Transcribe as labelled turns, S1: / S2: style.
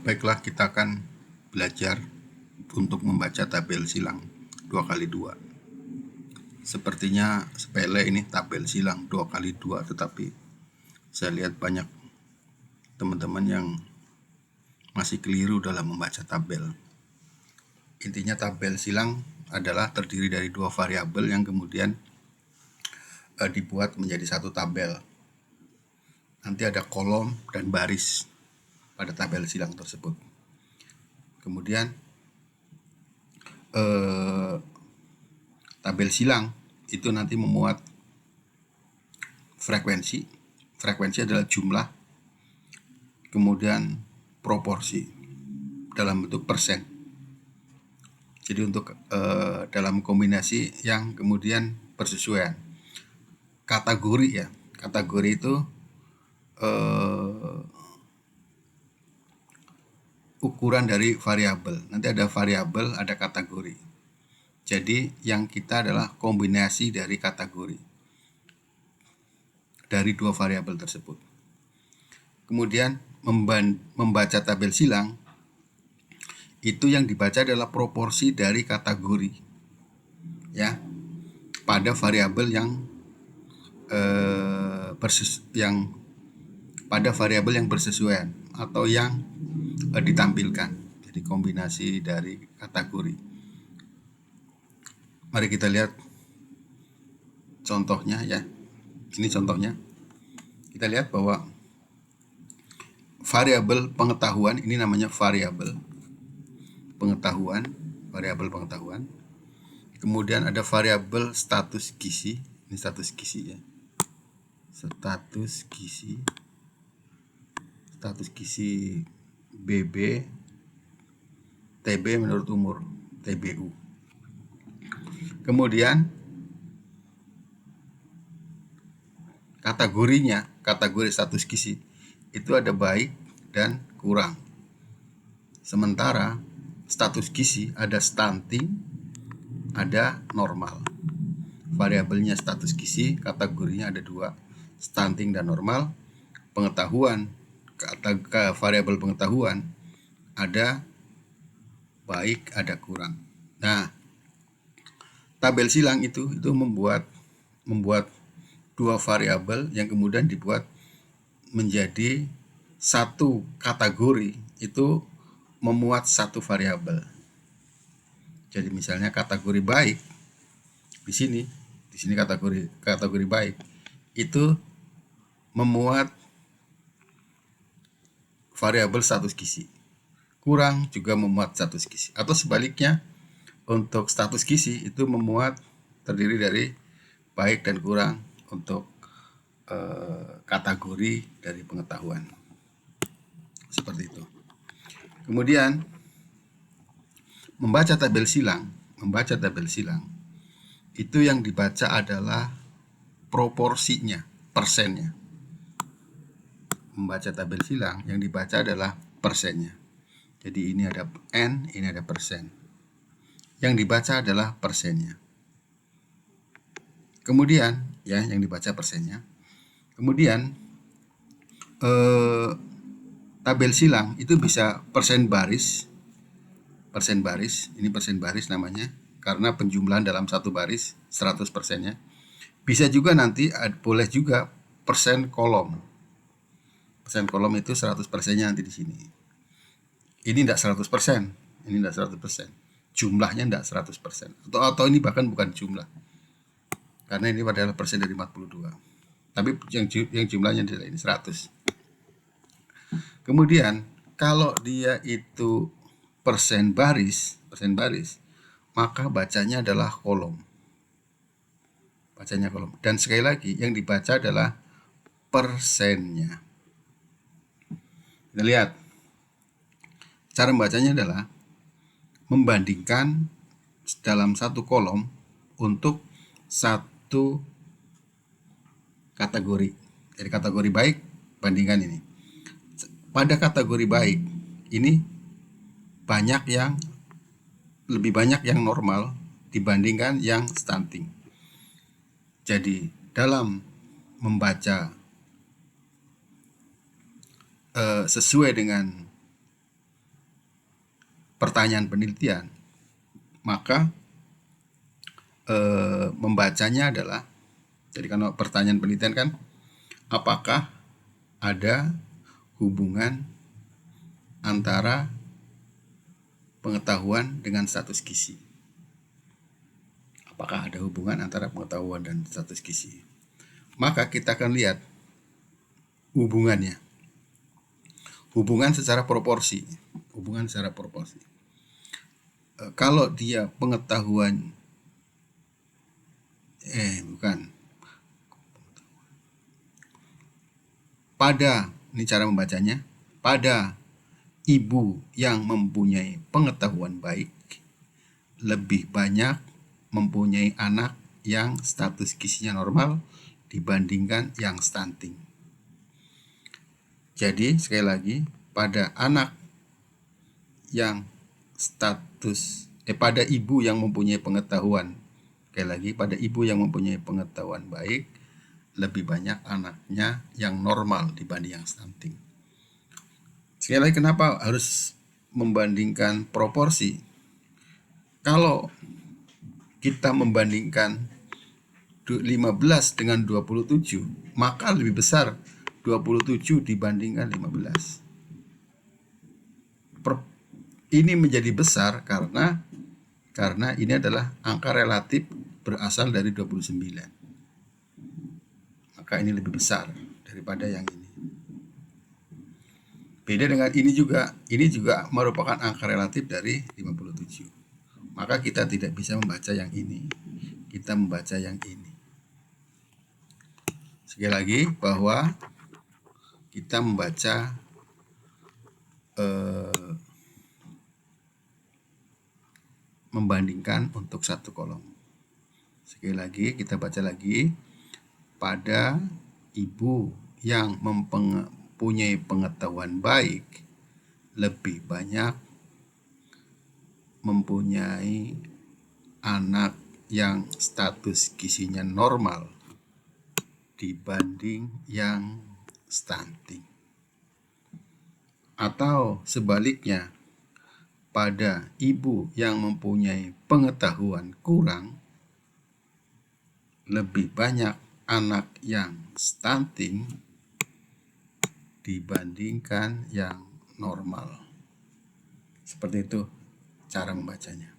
S1: Baiklah, kita akan belajar untuk membaca tabel silang 2x2. Sepertinya sepele ini tabel silang 2x2, tetapi saya lihat banyak teman-teman yang masih keliru dalam membaca tabel. Intinya tabel silang adalah terdiri dari dua variabel yang kemudian dibuat menjadi satu tabel. Nanti ada kolom dan baris pada tabel silang tersebut. Kemudian tabel silang itu nanti memuat frekuensi. Frekuensi adalah jumlah, kemudian proporsi dalam bentuk persen. Jadi untuk dalam kombinasi yang kemudian bersesuaian. Kategori ya, kategori itu ukuran dari variabel. Nanti ada variabel, ada kategori. Jadi yang kita adalah kombinasi dari kategori dari dua variabel tersebut. Kemudian membaca tabel silang itu yang dibaca adalah proporsi dari kategori ya pada variabel pada variabel yang bersesuaian atau yang ditampilkan. Jadi kombinasi dari kategori. Mari kita lihat contohnya ya. Ini contohnya. Kita lihat bahwa variabel pengetahuan, ini namanya variabel pengetahuan, variabel pengetahuan. Kemudian ada variabel status gizi, ini status gizi ya. Status gizi BB, TB menurut umur, TBU. Kemudian kategorinya, kategori status gizi itu ada baik dan kurang. Sementara status gizi ada stunting, ada normal. Variabelnya status gizi, kategorinya ada dua, stunting dan normal. Pengetahuan, variabel pengetahuan ada baik, ada kurang. Nah, tabel silang itu membuat dua variabel yang kemudian dibuat menjadi satu kategori, itu memuat satu variabel. Jadi misalnya kategori baik di sini kategori baik itu memuat variabel status gizi. Kurang juga memuat status gizi. Atau sebaliknya, untuk status gizi itu memuat terdiri dari baik dan kurang untuk kategori dari pengetahuan. Seperti itu. Kemudian membaca tabel silang itu yang dibaca adalah proporsinya, persennya. Membaca tabel silang yang dibaca adalah persennya. Jadi ini ada N, ini ada persen. Yang dibaca adalah persennya. Kemudian ya, yang dibaca persennya. Kemudian tabel silang itu bisa persen baris, ini persen baris namanya, karena penjumlahan dalam satu baris 100%-nya. Bisa juga nanti boleh juga persen kolom. Persen kolom itu 100%-nya nanti di sini. Ini tidak 100%, ini tidak 100%. Jumlahnya tidak 100%. Atau ini bahkan bukan jumlah. Karena ini adalah persen dari 42. Tapi yang jumlahnya ini 100. Kemudian kalau dia itu persen baris, maka bacanya adalah kolom. Bacanya kolom. Dan sekali lagi yang dibaca adalah persennya. Kita lihat. Cara membacanya adalah membandingkan dalam satu kolom untuk satu kategori. Jadi kategori baik bandingkan ini. Pada kategori baik ini lebih banyak yang normal dibandingkan yang stunting. Jadi dalam membaca sesuai dengan pertanyaan penelitian, maka membacanya adalah, jadi kalau pertanyaan penelitian kan, apakah ada hubungan antara pengetahuan dengan status gizi? Apakah ada hubungan antara pengetahuan dan status gizi? Maka kita akan lihat hubungannya. Hubungan secara proporsi. Kalau dia pengetahuan ini cara membacanya, pada ibu yang mempunyai pengetahuan baik lebih banyak mempunyai anak yang status gizinya normal dibandingkan yang stunting. Jadi sekali lagi, pada anak yang pada ibu yang mempunyai pengetahuan, sekali lagi, pada ibu yang mempunyai pengetahuan baik lebih banyak anaknya yang normal dibanding yang stunting. Sekali lagi, kenapa harus membandingkan proporsi? Kalau kita membandingkan 15 dengan 27, maka lebih besar 27 dibandingkan 15. Ini menjadi besar karena ini adalah angka relatif berasal dari 29. Maka ini lebih besar daripada yang ini. Beda dengan ini juga merupakan angka relatif dari 57. Maka kita tidak bisa membaca yang ini, kita membaca yang ini. Sekali lagi, bahwa kita membaca membandingkan untuk satu kolom. Sekali lagi, kita baca lagi, pada ibu yang mempunyai pengetahuan baik lebih banyak mempunyai anak yang status gizinya normal dibanding yang stunting. Atau sebaliknya, pada ibu yang mempunyai pengetahuan kurang lebih banyak anak yang stunting dibandingkan yang normal. Seperti itu cara membacanya.